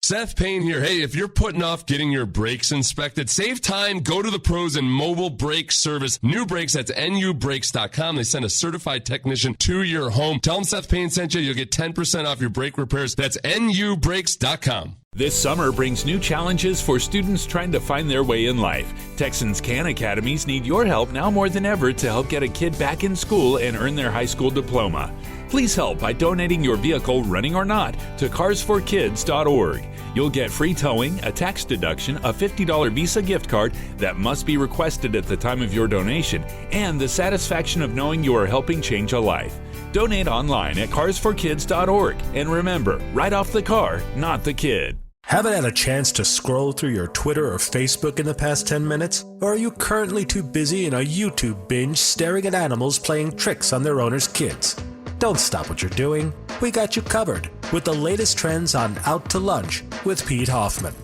Seth Payne here. Hey, if you're putting off getting your brakes inspected, save time, go to the pros in mobile brake service. New Brakes, that's nubrakes.com. They send a certified technician to your home. Tell them Seth Payne sent you. You'll get 10% off your brake repairs. That's nubrakes.com. This summer brings new challenges for students trying to find their way in life. Texans Can Academies need your help now more than ever to help get a kid back in school and earn their high school diploma. Please help by donating your vehicle, running or not, to carsforkids.org. You'll get free towing, a tax deduction, a $50 Visa gift card that must be requested at the time of your donation, and the satisfaction of knowing you are helping change a life. Donate online at carsforkids.org. And remember, write off the car, not the kid. Haven't had a chance to scroll through your Twitter or Facebook in the past 10 minutes? Or are you currently too busy in a YouTube binge staring at animals playing tricks on their owners' kids? Don't stop what you're doing. We got you covered with the latest trends on Out to Lunch with Pete Hoffman.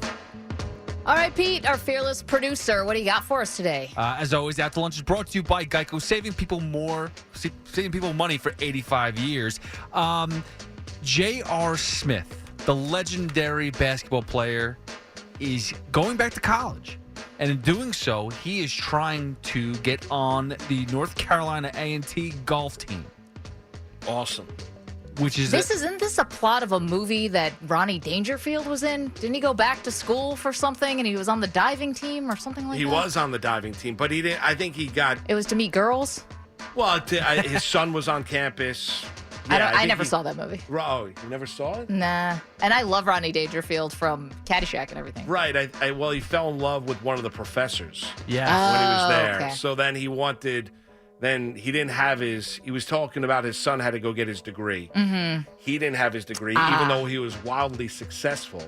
All right, Pete, our fearless producer, what do you got for us today? As always, Out to Lunch is brought to you by Geico, saving people money for 85 years. J.R. Smith, the legendary basketball player, is going back to college. And in doing so, he is trying to get on the North Carolina A&T golf team. Awesome. Isn't this a plot of a movie that Ronnie Dangerfield was in? Didn't he go back to school for something and he was on the diving team or something like that? He was on the diving team, but he didn't. I think he got. It was to meet girls? Well, his son was on campus. Yeah, I never saw that movie. Oh, you never saw it? Nah. And I love Ronnie Dangerfield from Caddyshack and everything. Right. Well, he fell in love with one of the professors. Yeah. When he was there. Okay. So then he wanted. Then he didn't have his. He was talking about his son had to go get his degree. Mm-hmm. He didn't have his degree, even though he was wildly successful.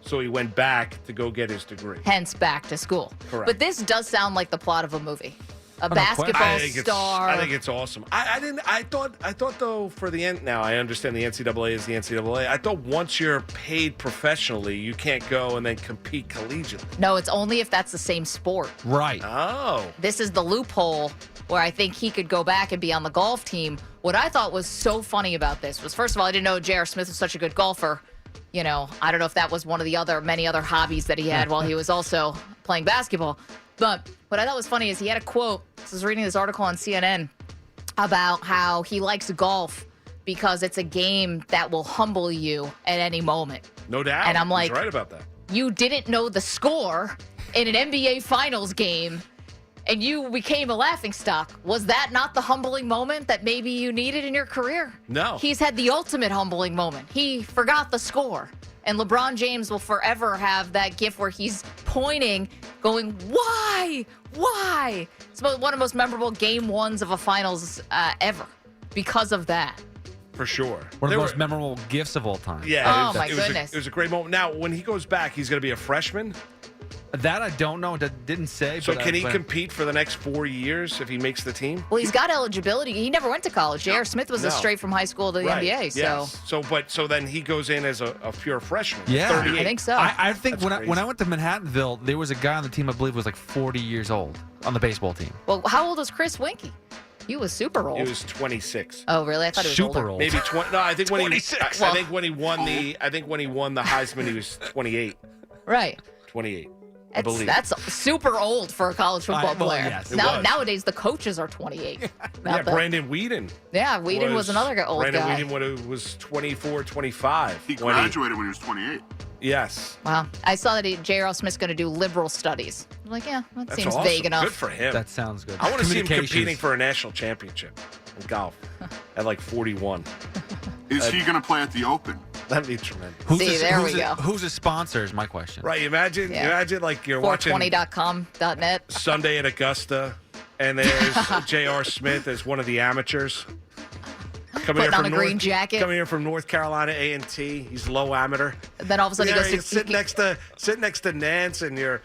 So he went back to go get his degree. Hence back to school. Correct. But this does sound like the plot of a movie. A basketball star. I think it's awesome. I thought though for the end. Now I understand the NCAA is the NCAA. I thought once you're paid professionally, you can't go and then compete collegiately. No, it's only if that's the same sport. Right. Oh. This is the loophole where I think he could go back and be on the golf team. What I thought was so funny about this was, first of all, I didn't know J.R. Smith was such a good golfer. You know, I don't know if that was one of the many other hobbies that he had while he was also playing basketball. But what I thought was funny is he had a quote. I was reading this article on CNN about how he likes golf because it's a game that will humble you at any moment. No doubt. And I'm like, he's right about that. You didn't know the score in an NBA Finals game, and you became a laughingstock. Was that not the humbling moment that maybe you needed in your career? No. He's had the ultimate humbling moment. He forgot the score. And LeBron James will forever have that gif where he's pointing, going, why? Why? It's one of the most memorable game ones of a finals ever because of that. For sure. One of the most memorable gifts of all time. Yeah. Oh, my goodness. It was a great moment. Now, when he goes back, he's going to be a freshman? That I don't know. That didn't say. So can he compete for the next 4 years if he makes the team? Well, he's got eligibility. He never went to college. J.R. Smith was straight from high school to the NBA. So. Yes. So then he goes in as a pure freshman. Yeah. 38. I think so. I think That's when I went to Manhattanville, there was a guy on the team I believe was like 40 years old on the baseball team. Well, how old was Chris Winkie? He was super old. He was 26. Oh, really? I thought he was super older. old. Maybe 20. No, I think when 26. I think when he won the Heisman, he was 28. Right. 28. I believe. That's super old for a college football player. Yes, Nowadays, the coaches are 28. Yeah, Brandon Whedon. Yeah, Whedon was another old Brandon guy. Whedon was 24, 25. He graduated when he was 28. Yes. Wow. I saw that J.R. Smith's going to do liberal studies. I'm like, yeah, that That's seems awesome. vague enough. Good for him. That sounds good. I want to see him Communications. competing for a national championship in golf at like 41. Is he going to play at the Open? That'd be tremendous. Who's a sponsor is my question. Right. Imagine like you're watching 420.com.net. Sunday at Augusta, and there's J.R. Smith as one of the amateurs. Putting on a green jacket. Coming here from North Carolina A&T. He's low amateur. And then all of a sudden he goes to sit next to Nance and your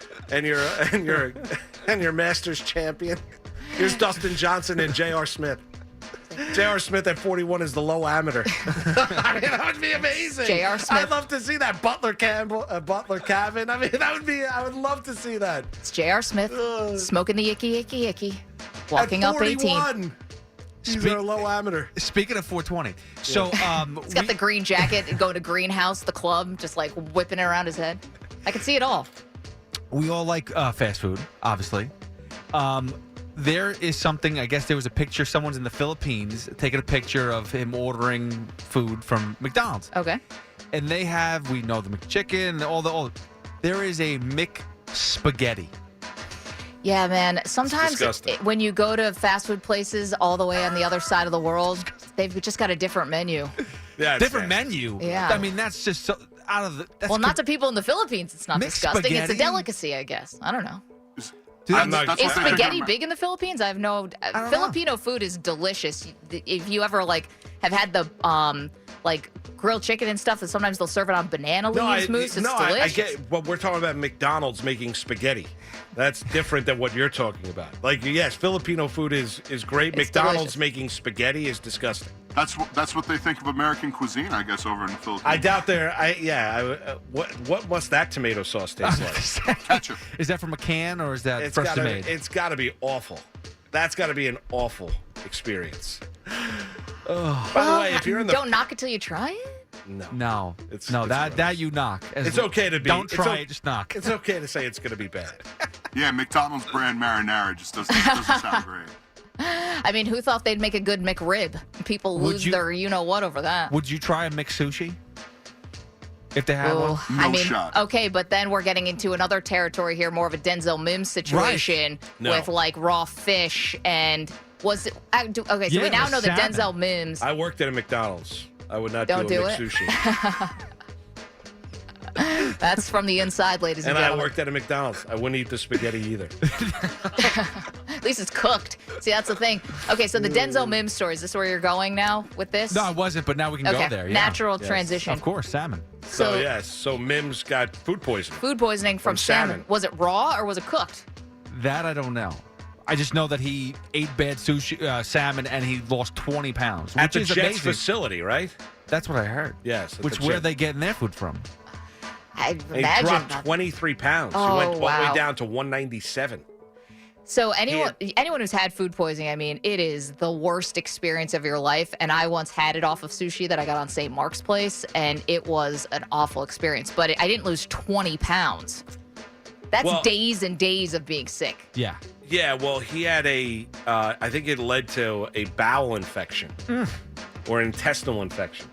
Masters champion. Here's Dustin Johnson and J.R. Smith. J.R. Smith at 41 is the low amateur. I mean, that would be amazing. J.R. Smith. I'd love to see that. Butler Cabin. I mean, I would love to see that. It's J.R. Smith smoking the icky, walking up 18. These are low amateur. Speaking of 420, so He's got the green jacket and going to Greenhouse, the club, just like whipping it around his head. I can see it all. we all like fast food, obviously. There is something, I guess there was a picture, someone's in the Philippines taking a picture of him ordering food from McDonald's. Okay. And they have, we know the McChicken, there is a McSpaghetti. Yeah, man. Sometimes disgusting. when you go to fast food places all the way on the other side of the world, they've just got a different menu. Yeah, it's Different nasty. menu. Yeah. I mean, that's just so out of the. That's Well, not to people in the Philippines. It's not Mixed disgusting. It's a spaghetti? delicacy, I guess. I don't know. I'm not- That's Is what they think spaghetti of- big in the Philippines? I have no. don't know. Filipino food is delicious. If you ever have had the like grilled chicken and stuff, and sometimes they'll serve it on banana leaves mousse. It's I delicious. get. But we're talking about McDonald's making spaghetti. That's different than what you're talking about. Like, yes, Filipino food is great. It's McDonald's delicious. making spaghetti is disgusting. That's what they think of American cuisine, I guess, over in the Philippines. I doubt they're. What must that tomato sauce taste like? Ketchup. Is that from a can or is that freshly made? It's got to be awful. That's got to be an awful experience. By the way, if you're in the don't knock it till you try it. No, It's that gross. you knock. It's okay to be. Don't it's try o- it, just knock. It's okay to say it's going to be bad. Yeah, McDonald's brand marinara just doesn't sound great. I mean, who thought they'd make a good McRib? People Would lose you- their you-know-what over that. Would you try a McSushi? If they had one? Oh, No I mean, shot. okay, but then we're getting into another territory here, more of a Denzel Mims situation No. with like raw fish and was it? Okay, so Yeah, we now with know that salmon. Denzel Mims. I worked at a McDonald's. I would not Don't do do a it? McSushi. That's from the inside, ladies and And I gentlemen. worked at a McDonald's. I wouldn't eat the spaghetti either. At least it's cooked. See, that's the thing. Okay, so the Denzel Mims story. Is this where you're going now with this? No, I wasn't, but now we can Okay, go there. Yeah. natural Yes. transition. Of course, salmon. So yes, so Mims got food poisoning. Food poisoning from salmon. salmon. Was it raw or was it cooked? That I don't know. I just know that he ate bad sushi, salmon, and he lost 20 pounds, which At the is Jets amazing. facility, right? That's what I heard. Yes. at Which the where Jets. they getting their food from? I He imagine. dropped 23 pounds. Oh, he went all the wow. way down to 197. So anyone who's had food poisoning, I mean, it is the worst experience of your life. And I once had it off of sushi that I got on St. Mark's Place, and it was an awful experience. But I didn't lose 20 pounds. That's Well- days and days of being sick. Yeah. Yeah, well, he had I think it led to a bowel infection or intestinal infection.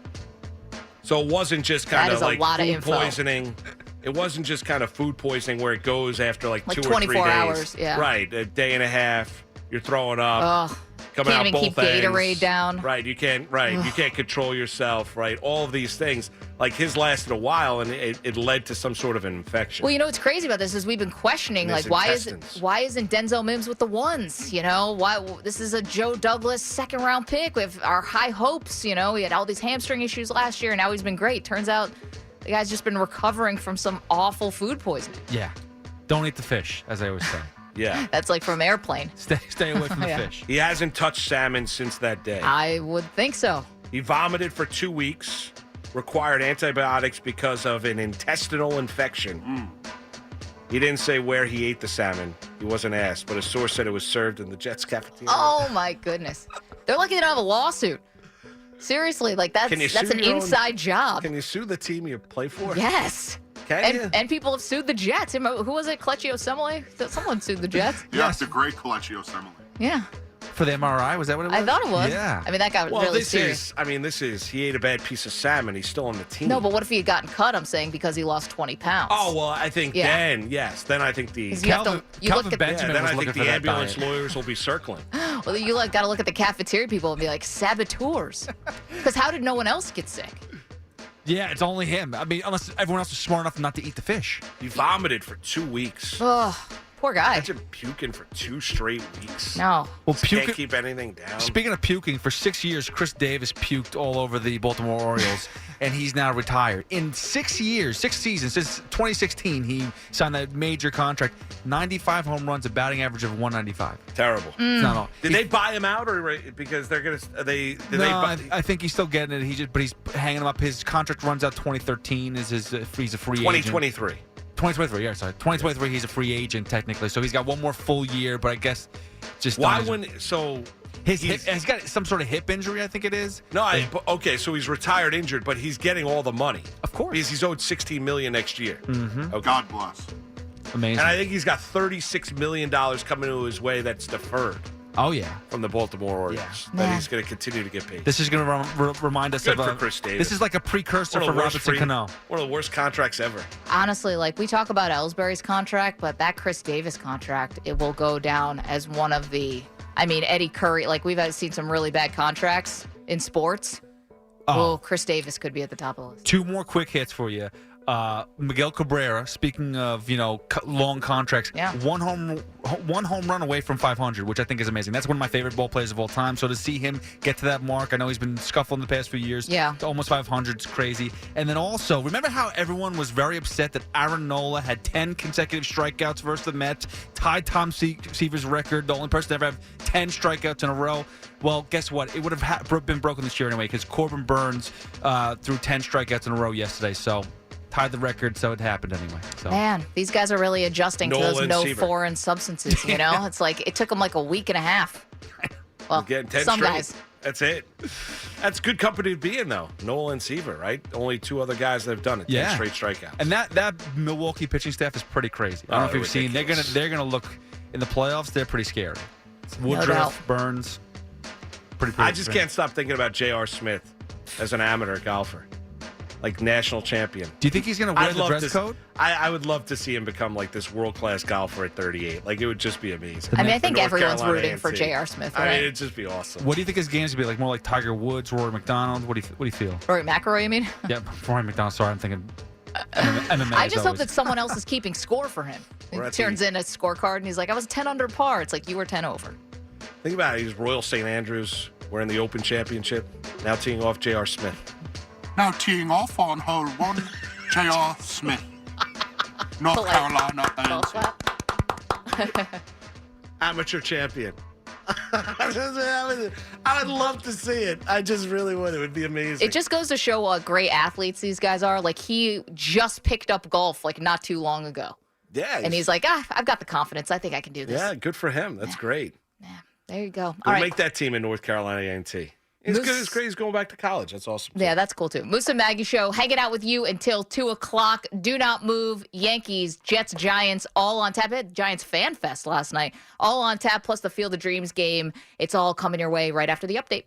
So it wasn't just kind That of is a like lot of food info. poisoning. It wasn't just kind of food poisoning where it goes after like 2 or 3 24 days. hours, yeah. Right, a day and a half. You're throwing up. Ugh. Coming Can't out even keep both ends. Gatorade down. Right, you can't. Right, you can't control yourself. Right, all of these things. Like his lasted a while, and it led to some sort of an infection. Well, you know what's crazy about this is we've been questioning, In like, his why isn't Denzel Mims with the ones? You know, why this is a Joe Douglas second-round pick with our high hopes. You know, he had all these hamstring issues last year, and now he's been great. Turns out the guy's just been recovering from some awful food poisoning. Yeah. Don't eat the fish, as I always say. Yeah, That's like from Airplane. Stay away from the Yeah. fish. he hasn't touched salmon since that day. I would think so. He vomited for 2 weeks, required antibiotics because of an intestinal infection. He didn't say where he ate the salmon. He wasn't asked, but a source said it was served in the Jets cafeteria. Oh my goodness, they're lucky they don't have a lawsuit. Seriously, like that's Can you an sue your own- inside job. Can you sue the team you play for? Yes. Can you? And people have sued the Jets. Who was it? Kelechi Osemele? Someone sued the Jets. Yes, the great Kelechi Osemele. Yeah, For the MRI, was that what it was? I thought it was. Yeah. I mean, that got Well, really this serious. is, he ate a bad piece of salmon. He's still on the team. No, but what if he had gotten cut? I'm saying because he lost 20 pounds. Oh, well, I think Yeah. then, yes. Then I think the... 'Cause you have to- you Calvin look at- Benjamin then was I looking think for the that ambulance diet. lawyers will be circling. Well, you got to look at the cafeteria people and be like saboteurs. Because how did no one else get sick? Yeah, it's only him. I mean, unless everyone else is smart enough not to eat the fish. He vomited for 2 weeks. Oh, poor guy. Imagine puking for 2 straight weeks. No. Well, Can't keep anything down. Speaking of puking, for 6 years, Chris Davis puked all over the Baltimore Orioles, and he's now retired. In 6 years, 6 seasons, since 2016, he signed that major contract. 95 home runs, a batting average of 195. Terrible. It's not all. Did they buy him out, or because they're gonna? I think he's still getting it. But he's hanging him up. His contract runs out 2013. He's a free agent. 2023. 2023, yeah, sorry. 2023, he's a free agent technically, so he's got one more full year. But I guess just Why on his- wouldn't? So He's got some sort of hip injury, I think it is. No, okay, so he's retired injured, but he's getting all the money. Of course. Because he's owed $16 million next year. Mm-hmm. Okay. God bless. Amazing. And I think he's got $36 million coming to his way that's deferred. Oh, yeah. From the Baltimore Orioles. Yeah. That he's going to continue to get paid. This is going to remind us Good of for Chris Davis. This is like a precursor for Robinson Cano. One of the worst contracts ever. Honestly, like we talk about Ellsbury's contract, but that Chris Davis contract, it will go down as one of the, Eddie Curry, like we've seen some really bad contracts in sports. Oh, Chris Davis could be at the top of the list. Two more quick hits for you. Miguel Cabrera, speaking of, long contracts, one home run away from 500, which I think is amazing. That's one of my favorite ball players of all time. So to see him get to that mark, I know he's been scuffling the past few years. To almost 500 is crazy. And then also, remember how everyone was very upset that Aaron Nola had 10 consecutive strikeouts versus the Mets, tied Tom Seaver's record, the only person to ever have 10 strikeouts in a row? Well, guess what? It would have been broken this year anyway because Corbin Burns threw 10 strikeouts in a row yesterday. So tied the record, so it happened anyway. So. Man, these guys are really adjusting to those foreign substances, It's like it took them like a week and a half. Well, getting 10 some straight. guys. That's it. That's good company to be in, though. Nola and Seaver, right? Only two other guys that have done it. 10 straight strikeouts. And that Milwaukee pitching staff is pretty crazy. I don't know if you've seen. They're gonna look in the playoffs. They're pretty scary. It's Woodruff, Burns. Pretty I just can't stop thinking about J.R. Smith as an amateur golfer. Like national champion. Do you think he's going to wear the dress code? I would love to see him become like this world-class golfer at 38. Like, it would just be amazing. I think everyone's rooting for J.R. Smith, right? it'd just be awesome. What do you think his games would be like? More like Tiger Woods, Rory McDonald? What do you feel? Rory McIlroy, you mean? Yeah, Rory McDonald. Sorry, I'm thinking MMA. I just hope that someone else is keeping score for him. He turns in a scorecard, and he's like, I was 10 under par. It's like, you were 10 over. Think about it. He's Royal St. Andrews. We're in the Open Championship. Now teeing off J.R. Smith. Now teeing off on hole 1, J.R. Smith. North Carolina A&T. Amateur champion. I would love to see it. I just really would. It would be amazing. It just goes to show what great athletes these guys are. Like, he just picked up golf like not too long ago. Yeah. And he's like, I've got the confidence. I think I can do this. Yeah, good for him. That's great. Yeah, there you go. We'll make that team in North Carolina A&T. It's good. It's great. He's going back to college. That's awesome. Yeah, that's cool, too. Moose and Maggie Show, hanging out with you until 2 o'clock. Do not move. Yankees, Jets, Giants, all on tap. Giants Fan Fest last night. All on tap, plus the Field of Dreams game. It's all coming your way right after the update.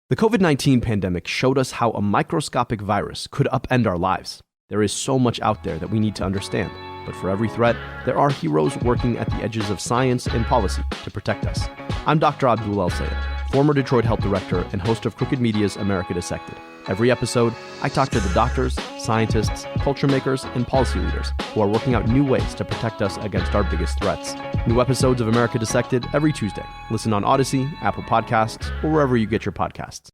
The COVID-19 pandemic showed us how a microscopic virus could upend our lives. There is so much out there that we need to understand. But for every threat, there are heroes working at the edges of science and policy to protect us. I'm Dr. Abdul El-Sayed, former Detroit Health Director and host of Crooked Media's America Dissected. Every episode, I talk to the doctors, scientists, culture makers, and policy leaders who are working out new ways to protect us against our biggest threats. New episodes of America Dissected every Tuesday. Listen on Odyssey, Apple Podcasts, or wherever you get your podcasts.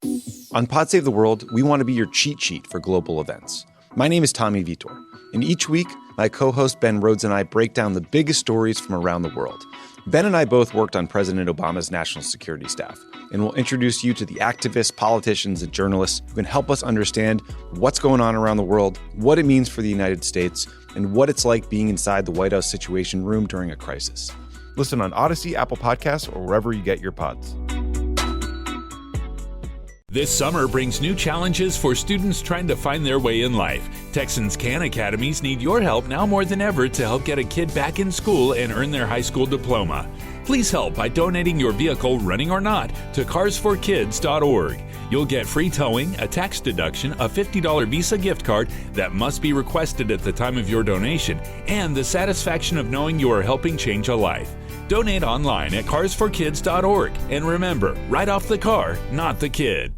On Pod Save the World, we want to be your cheat sheet for global events. My name is Tommy Vitor, and each week, my co-host Ben Rhodes and I break down the biggest stories from around the world. Ben and I both worked on President Obama's national security staff, and we'll introduce you to the activists, politicians, and journalists who can help us understand what's going on around the world, what it means for the United States, and what it's like being inside the White House Situation Room during a crisis. Listen on Odyssey, Apple Podcasts, or wherever you get your pods. This summer brings new challenges for students trying to find their way in life. Texans Can Academies need your help now more than ever to help get a kid back in school and earn their high school diploma. Please help by donating your vehicle, running or not, to carsforkids.org. You'll get free towing, a tax deduction, a $50 Visa gift card that must be requested at the time of your donation, and the satisfaction of knowing you are helping change a life. Donate online at carsforkids.org. And remember, write off the car, not the kid.